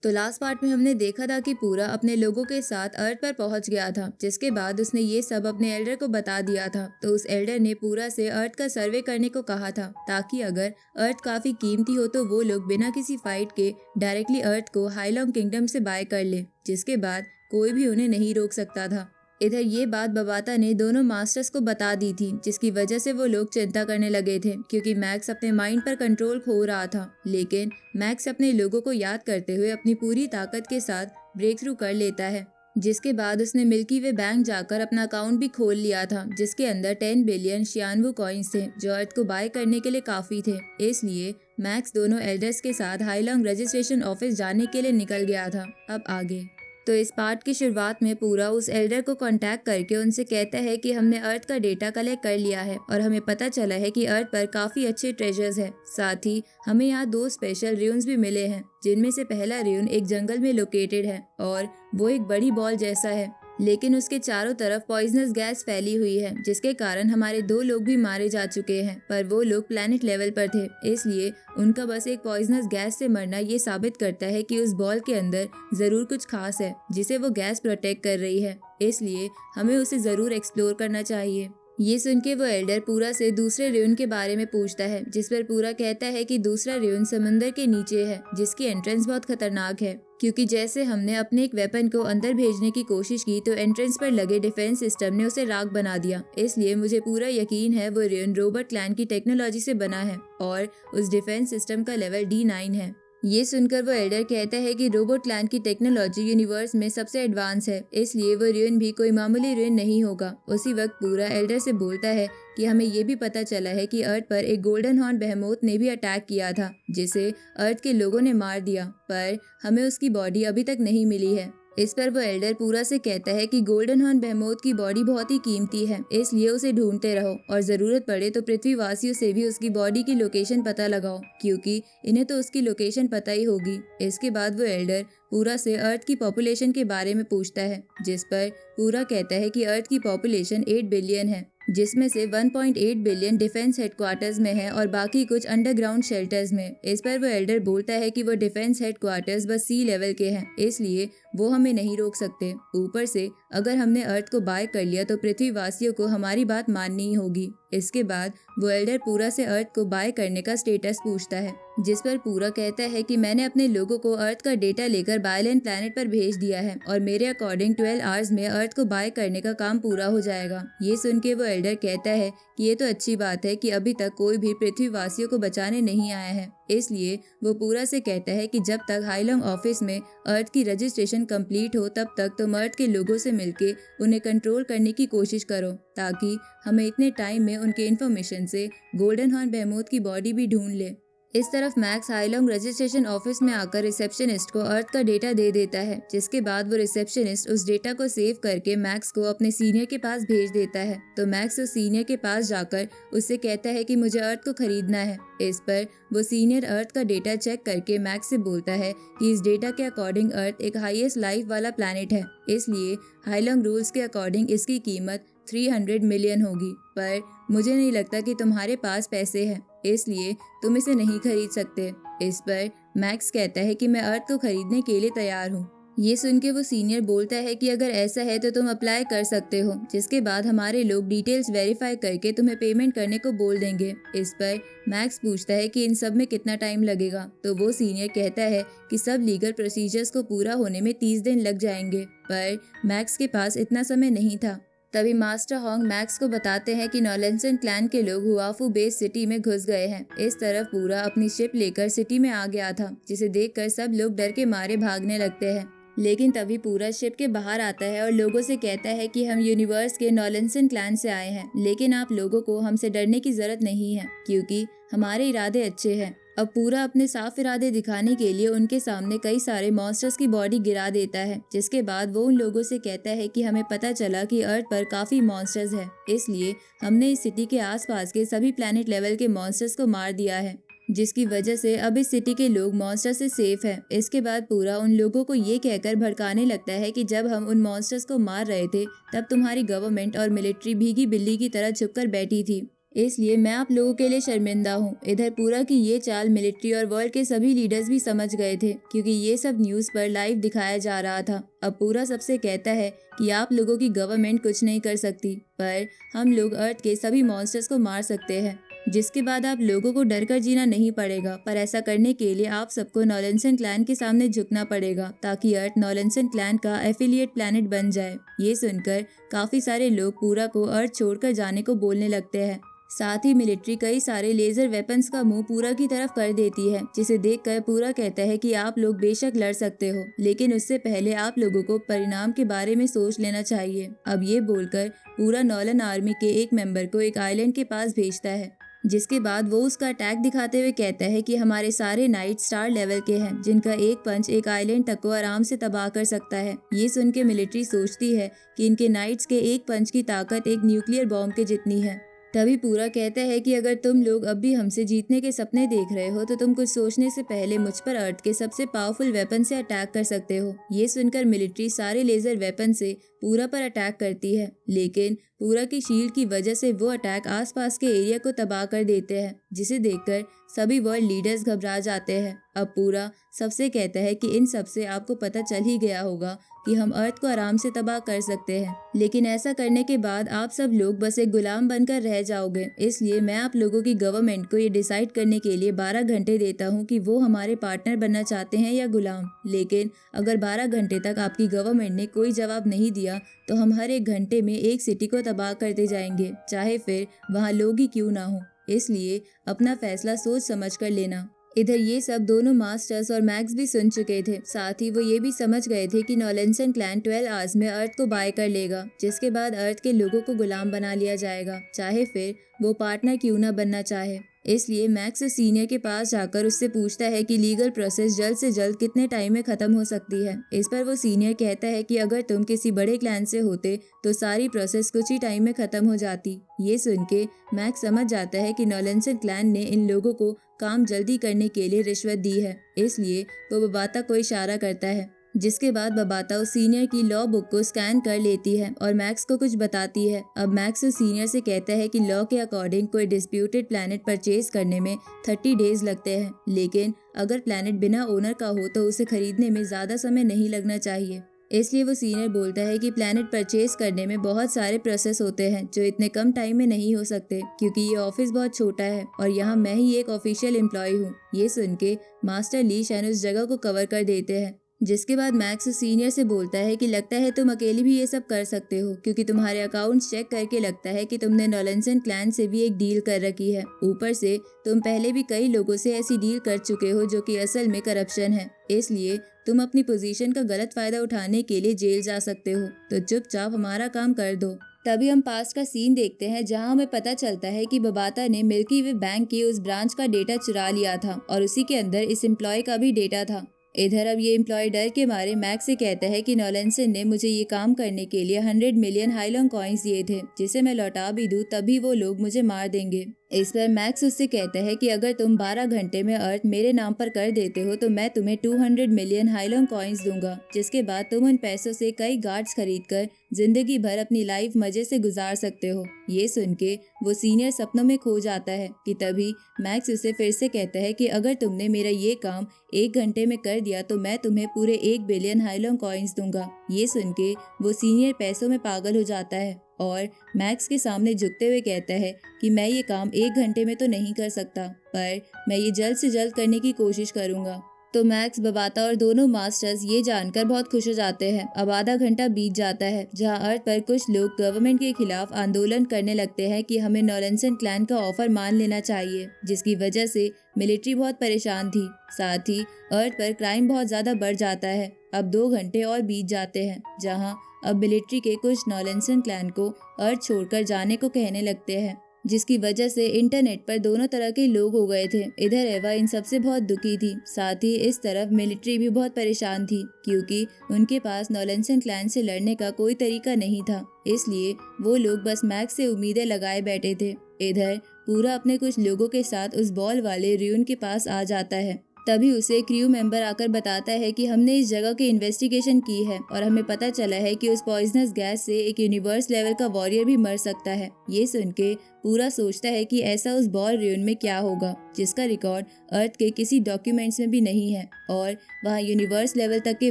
तो last part में हमने देखा था कि पूरा अपने लोगों के साथ अर्थ पर पहुंच गया था, जिसके बाद उसने ये सब अपने एल्डर को बता दिया था। तो उस एल्डर ने पूरा से अर्थ का सर्वे करने को कहा था, ताकि अगर अर्थ काफी कीमती हो तो वो लोग बिना किसी फाइट के डायरेक्टली अर्थ को हाईलॉन्ग किंगडम से बाय कर ले, जिसके बाद कोई भी उन्हें नहीं रोक सकता था। इधर ये बात बबाता ने दोनों मास्टर्स को बता दी थी, जिसकी वजह से वो लोग चिंता करने लगे थे, क्योंकि मैक्स अपने माइंड पर कंट्रोल खो रहा था। लेकिन मैक्स अपने लोगों को याद करते हुए अपनी पूरी ताकत के साथ ब्रेक थ्रू कर लेता है, जिसके बाद उसने मिल्की वे बैंक जाकर अपना अकाउंट भी खोल लिया था, जिसके अंदर 10 बिलियन शियानवू कॉइन्स थे, जो अर्थ को बाय करने के लिए काफी थे। इसलिए मैक्स दोनों एल्डर्स के साथ हाईलॉन्ग रजिस्ट्रेशन ऑफिस जाने के लिए निकल गया था। अब आगे तो इस पार्ट की शुरुआत में पूरा उस एल्डर को कांटेक्ट करके उनसे कहता है कि हमने अर्थ का डेटा कलेक्ट कर लिया है और हमें पता चला है कि अर्थ पर काफी अच्छे ट्रेजर्स हैं। साथ ही हमें यहाँ 2 स्पेशल र्यून्स भी मिले हैं, जिनमें से पहला र्यून एक जंगल में लोकेटेड है और वो एक बड़ी बॉल जैसा है, लेकिन उसके चारों तरफ पॉइजनस गैस फैली हुई है, जिसके कारण हमारे 2 लोग भी मारे जा चुके हैं। पर वो लोग प्लेनेट लेवल पर थे, इसलिए उनका बस एक पॉइजनस गैस से मरना ये साबित करता है कि उस बॉल के अंदर जरूर कुछ खास है, जिसे वो गैस प्रोटेक्ट कर रही है। इसलिए हमें उसे जरूर एक्सप्लोर करना चाहिए। ये सुन के वो एल्डर पूरा से दूसरे र्यून के बारे में पूछता है, जिस पर पूरा कहता है कि दूसरा र्यून समंदर के नीचे है, जिसकी एंट्रेंस बहुत खतरनाक है, क्योंकि जैसे हमने अपने एक वेपन को अंदर भेजने की कोशिश की तो एंट्रेंस पर लगे डिफेंस सिस्टम ने उसे राख बना दिया। इसलिए मुझे पूरा यकीन है वो र्यून रोबोट क्लैन की टेक्नोलॉजी से बना है और उस डिफेंस सिस्टम का लेवल D9 है। ये सुनकर वो एल्डर कहता है कि रोबोट क्लैन की टेक्नोलॉजी यूनिवर्स में सबसे एडवांस है, इसलिए वो र्यून भी कोई मामूली र्यून नहीं होगा। उसी वक्त पूरा एल्डर से बोलता है कि हमें ये भी पता चला है कि अर्थ पर एक गोल्डन हॉर्न बेहेमोथ ने भी अटैक किया था, जिसे अर्थ के लोगों ने मार दिया, पर हमें उसकी बॉडी अभी तक नहीं मिली है। इस पर वो एल्डर पूरा से कहता है कि गोल्डन हॉर्न बेहेमोथ की बॉडी बहुत ही कीमती है, इसलिए उसे ढूंढते रहो और जरूरत पड़े तो पृथ्वीवासियों से भी उसकी बॉडी की लोकेशन पता लगाओ, क्योंकि इन्हें तो उसकी लोकेशन पता ही होगी। इसके बाद वो एल्डर पूरा से अर्थ की पॉपुलेशन के बारे में पूछता है, जिस पर पूरा कहता है कि अर्थ की पॉपुलेशन 8 बिलियन है, जिसमें से 1.8 बिलियन डिफेंस हेडक्वार्टर्स में है और बाकी कुछ अंडरग्राउंड शेल्टर्स में। इस पर वो एल्डर बोलता है कि वो डिफेंस हेडक्वार्टर्स बस सी लेवल के हैं, इसलिए वो हमें नहीं रोक सकते। ऊपर से अगर हमने अर्थ को बाय कर लिया तो पृथ्वीवासियों को हमारी बात माननी ही होगी। इसके बाद वो एल्डर पूरा से अर्थ को बाय करने का स्टेटस पूछता है, जिस पर पूरा कहता है कि मैंने अपने लोगों को अर्थ का डेटा लेकर बायलैंड प्लैनेट पर भेज दिया है और मेरे अकॉर्डिंग 12 आवर्स में अर्थ को बाय करने का काम पूरा हो जाएगा। ये सुन के वो एल्डर कहता है कि ये तो अच्छी बात है कि अभी तक कोई भी पृथ्वीवासियों को बचाने नहीं आया है। इसलिए वो पूरा से कहता है कि जब तक हाईलॉन्ग ऑफिस में अर्थ की रजिस्ट्रेशन कंप्लीट हो तब तक तुम अर्थ के लोगों से मिलके उन्हें कंट्रोल करने की कोशिश करो, ताकि हमें इतने टाइम में उनके इन्फॉर्मेशन से गोल्डन हॉर्न बेहेमोथ की बॉडी भी ढूंढ ले। इस तरफ मैक्स हाईलॉन्ग रजिस्ट्रेशन ऑफिस में आकर रिसेप्शनिस्ट को अर्थ का डेटा दे देता है, जिसके बाद वो रिसेप्शनिस्ट उस डेटा को सेव करके मैक्स को अपने सीनियर के पास भेज देता है। तो मैक्स उस सीनियर के पास जाकर उससे कहता है कि मुझे अर्थ को खरीदना है। इस पर वो सीनियर अर्थ का डेटा चेक करके मैक्स से बोलता है कि इस डेटा के अकॉर्डिंग अर्थ एक हाईएस्ट लाइफ वाला प्लैनेट है, इसलिए हाईलॉन्ग रूल्स के अकॉर्डिंग इसकी कीमत 300 मिलियन होगी। पर मुझे नहीं लगता कि तुम्हारे पास पैसे हैं, इसलिए तुम इसे नहीं खरीद सकते। इस पर मैक्स कहता है कि मैं अर्थ को खरीदने के लिए तैयार हूँ। ये सुन के वो सीनियर बोलता है कि अगर ऐसा है तो तुम अप्लाई कर सकते हो, जिसके बाद हमारे लोग डिटेल्स वेरीफाई करके तुम्हें पेमेंट करने को बोल देंगे। इस पर मैक्स पूछता है कि इन सब में कितना टाइम लगेगा, तो वो सीनियर कहता है कि सब लीगल प्रोसीजर्स को पूरा होने में 30 दिन लग जाएंगे। पर मैक्स के पास इतना समय नहीं था। तभी मास्टर होंग मैक्स को बताते हैं कि नॉलेंसन क्लैन के लोग हुआफू बेस सिटी में घुस गए हैं। इस तरफ पूरा अपनी शिप लेकर सिटी में आ गया था, जिसे देखकर सब लोग डर के मारे भागने लगते हैं। लेकिन तभी पूरा शिप के बाहर आता है और लोगों से कहता है कि हम यूनिवर्स के नॉलेंसन क्लैन से आए हैं, लेकिन आप लोगों को हमसे डरने की जरूरत नहीं है, क्योंकि हमारे इरादे अच्छे हैं। अब पूरा अपने साफ इरादे दिखाने के लिए उनके सामने कई सारे मॉन्स्टर्स की बॉडी गिरा देता है, जिसके बाद वो उन लोगों से कहता है कि हमें पता चला कि अर्थ पर काफी मॉन्स्टर्स है, इसलिए हमने इस सिटी के आसपास के सभी प्लैनेट लेवल के मॉन्स्टर्स को मार दिया है, जिसकी वजह से अब इस सिटी के लोग मॉन्स्टर से सेफ है। इसके बाद पूरा उन लोगों को ये कहकर भड़काने लगता है कि जब हम उन मॉन्स्टर्स को मार रहे थे तब तुम्हारी गवर्नमेंट और मिलिट्री भीगी बिल्ली की तरह छुपकर बैठी थी, इसलिए मैं आप लोगों के लिए शर्मिंदा हूँ। इधर पूरा की ये चाल मिलिट्री और वर्ल्ड के सभी लीडर्स भी समझ गए थे, क्योंकि ये सब न्यूज़ पर लाइव दिखाया जा रहा था। अब पूरा सबसे कहता है कि आप लोगों की गवर्नमेंट कुछ नहीं कर सकती, पर हम लोग अर्थ के सभी मॉन्स्टर्स को मार सकते हैं, जिसके बाद आप लोगों को डर कर जीना नहीं पड़ेगा। पर ऐसा करने के लिए आप सबको नॉलेंसन क्लैन के सामने झुकना पड़ेगा, ताकि अर्थ नॉलेंसन क्लैन का एफिलिएट प्लैनेट बन जाए। ये सुनकर काफी सारे लोग पूरा को अर्थ छोड़कर जाने को बोलने लगते हैं। साथ ही मिलिट्री कई सारे लेजर वेपन्स का मुंह पूरा की तरफ कर देती है, जिसे देखकर पूरा कहता है कि आप लोग बेशक लड़ सकते हो, लेकिन उससे पहले आप लोगों को परिणाम के बारे में सोच लेना चाहिए। अब ये बोलकर पूरा नॉलन आर्मी के एक मेंबर को एक आइलैंड के पास भेजता है, जिसके बाद वो उसका अटैक दिखाते हुए कहता है कि हमारे सारे नाइट स्टार लेवल के हैं, जिनका एक पंच एक आइलैंड तक को आराम से तबाह कर सकता है। ये सुन के मिलिट्री सोचती है कि इनके नाइट्स के एक पंच की ताकत एक न्यूक्लियर बॉम्ब के जितनी है। तभी पूरा कहता है कि अगर तुम लोग अब भी हमसे जीतने के सपने देख रहे हो तो तुम कुछ सोचने से पहले मुझ पर अर्थ के सबसे पावरफुल वेपन से अटैक कर सकते हो। ये सुनकर मिलिट्री सारे लेजर वेपन से पूरा पर अटैक करती है, लेकिन पूरा की शील्ड की वजह से वो अटैक आसपास के एरिया को तबाह कर देते हैं, जिसे देखकर सभी वर्ल्ड लीडर्स घबरा जाते हैं। अब पूरा सबसे कहता है कि इन सब से आपको पता चल ही गया होगा कि हम अर्थ को आराम से तबाह कर सकते हैं, लेकिन ऐसा करने के बाद आप सब लोग बस एक गुलाम बनकर रह जाओगे। इसलिए मैं आप लोगों की गवर्नमेंट को ये डिसाइड करने के लिए 12 घंटे देता हूँ कि वो हमारे पार्टनर बनना चाहते हैं या गुलाम। लेकिन अगर 12 घंटे तक आपकी गवर्नमेंट ने कोई जवाब नहीं दिया तो हम हर एक घंटे में एक सिटी को तबाह करते जाएंगे, चाहे फिर वहाँ लोग ही क्यों ना हो। इसलिए अपना फैसला सोच समझ कर लेना। इधर ये सब दोनों मास्टर्स और मैक्स भी सुन चुके थे। साथ ही वो ये भी समझ गए थे कि नॉलेंसन क्लैन 12 आवर्स में अर्थ को बाय कर लेगा, जिसके बाद अर्थ के लोगों को गुलाम बना लिया जाएगा, चाहे फिर वो पार्टनर क्यों ना बनना चाहे। इसलिए मैक्स सीनियर के पास जाकर उससे पूछता है कि लीगल प्रोसेस जल्द से जल्द कितने टाइम में खत्म हो सकती है। इस पर वो सीनियर कहता है कि अगर तुम किसी बड़े क्लैन से होते तो सारी प्रोसेस कुछ ही टाइम में खत्म हो जाती। ये सुन के मैक्स समझ जाता है कि नॉलेंसन क्लैन ने इन लोगों को काम जल्दी करने के लिए रिश्वत दी है। इसलिए वो बबाता को इशारा करता है, जिसके बाद बबाता उस सीनियर की लॉ बुक को स्कैन कर लेती है और मैक्स को कुछ बताती है। अब मैक्स उस सीनियर से कहता है कि लॉ के अकॉर्डिंग कोई डिस्प्यूटेड प्लैनेट परचेज करने में 30 डेज लगते हैं, लेकिन अगर प्लैनेट बिना ओनर का हो तो उसे खरीदने में ज्यादा समय नहीं लगना चाहिए। इसलिए वो सीनियर बोलता है कि प्लैनेट परचेज करने में बहुत सारे प्रोसेस होते हैं जो इतने कम टाइम में नहीं हो सकते, क्योंकि ये ऑफिस बहुत छोटा है और यहाँ मैं ही एक ऑफिशियल एम्प्लॉय हूँ। ये सुन के मास्टर ली शैन उस जगह को कवर कर देते हैं, जिसके बाद मैक्स सीनियर से बोलता है कि लगता है तुम अकेले भी ये सब कर सकते हो, क्योंकि तुम्हारे अकाउंट्स चेक करके लगता है कि तुमने नॉलेंसन क्लैन से भी एक डील कर रखी है। ऊपर से तुम पहले भी कई लोगों से ऐसी डील कर चुके हो जो कि असल में करप्शन है। इसलिए तुम अपनी पोजीशन का गलत फायदा उठाने के लिए जेल जा सकते हो, तो चुपचाप हमारा काम कर दो। तभी हम पास्ट का सीन देखते हैं, जहां हमें पता चलता है कि बबाता ने मिल्की वे बैंक की उस ब्रांच का डेटा चुरा लिया था और उसी के अंदर इस एम्प्लॉय का भी डेटा था। इधर अब ये एम्प्लॉय डर के मारे मैक्स से कहता है कि नॉलेंसन ने मुझे ये काम करने के लिए 100 मिलियन हाईलॉन्ग कॉइन्स दिए थे, जिसे मैं लौटा भी दूं तभी वो लोग मुझे मार देंगे। इस पर मैक्स उससे कहता है कि अगर तुम 12 घंटे में अर्थ मेरे नाम पर कर देते हो तो मैं तुम्हें 200 मिलियन हाईलॉन्ग कॉइन्स दूंगा, जिसके बाद तुम उन पैसों से कई गार्ड्स खरीद कर जिंदगी भर अपनी लाइफ मजे से गुजार सकते हो। ये सुन के वो सीनियर सपनों में खो जाता है कि तभी मैक्स उसे फिर से कहता है कि अगर तुमने मेरा ये काम 1 घंटे में कर दिया तो मैं तुम्हें पूरे 1 बिलियन हाईलॉन्ग कॉइन्स दूंगा। ये सुन के वो सीनियर पैसों में पागल हो जाता है और मैक्स के सामने झुकते हुए कहता है कि मैं ये काम 1 घंटे में तो नहीं कर सकता, पर मैं ये जल्द से जल्द करने की कोशिश करूंगा। तो मैक्स, बबाता और दोनों मास्टर्स ये जानकर बहुत खुश हो जाते हैं। अब आधा घंटा बीत जाता है, जहां अर्थ पर कुछ लोग गवर्नमेंट के खिलाफ आंदोलन करने लगते हैं कि हमें नॉलेंसन क्लैन का ऑफर मान लेना चाहिए, जिसकी वजह से मिलिट्री बहुत परेशान थी। साथ ही अर्थ पर क्राइम बहुत ज्यादा बढ़ जाता है। अब 2 घंटे और बीत जाते हैं, जहाँ अब मिलिट्री के कुछ नॉलेंसन क्लैन को अर्थ छोड़कर जाने को कहने लगते हैं, जिसकी वजह से इंटरनेट पर दोनों तरह के लोग हो गए थे। इधर एवा इन सबसे बहुत दुखी थी, साथ ही इस तरफ मिलिट्री भी बहुत परेशान थी, क्योंकि उनके पास नॉलेंसन क्लैन से लड़ने का कोई तरीका नहीं था। इसलिए वो लोग बस मैक्स से उम्मीदें लगाए बैठे थे। इधर पूरा अपने कुछ लोगों के साथ उस बॉल वाले र्यून के पास आ जाता है। तभी उसे क्रू मेंबर आकर बताता है कि हमने इस जगह की इन्वेस्टिगेशन की है और हमें पता चला है कि उस पॉइजनस गैस से एक यूनिवर्स लेवल का वॉरियर भी मर सकता है। ये सुन के पूरा सोचता है कि ऐसा उस बॉल रेन में क्या होगा जिसका रिकॉर्ड अर्थ के किसी डॉक्यूमेंट्स में भी नहीं है और वहाँ यूनिवर्स लेवल तक के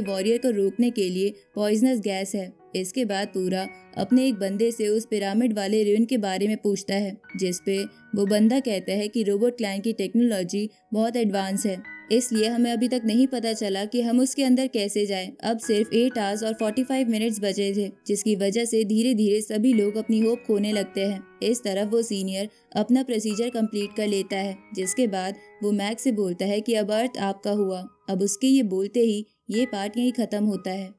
वॉरियर को रोकने के लिए पॉइजनस गैस है। इसके बाद पूरा अपने एक बंदे से उस पिरामिड वाले रेन के बारे में पूछता है, जिसपे वो बंदा कहता है कि रोबोट क्लाइंट की टेक्नोलॉजी बहुत एडवांस है, इसलिए हमें अभी तक नहीं पता चला कि हम उसके अंदर कैसे जाएं। अब सिर्फ 8 आवर्स और 45 मिनट्स बचे थे, जिसकी वजह से धीरे धीरे सभी लोग अपनी होप खोने लगते हैं। इस तरफ वो सीनियर अपना प्रोसीजर कंप्लीट कर लेता है, जिसके बाद वो मैक्स से बोलता है कि अब अर्थ आपका हुआ। अब उसके ये बोलते ही ये पार्ट यहीं खत्म होता है।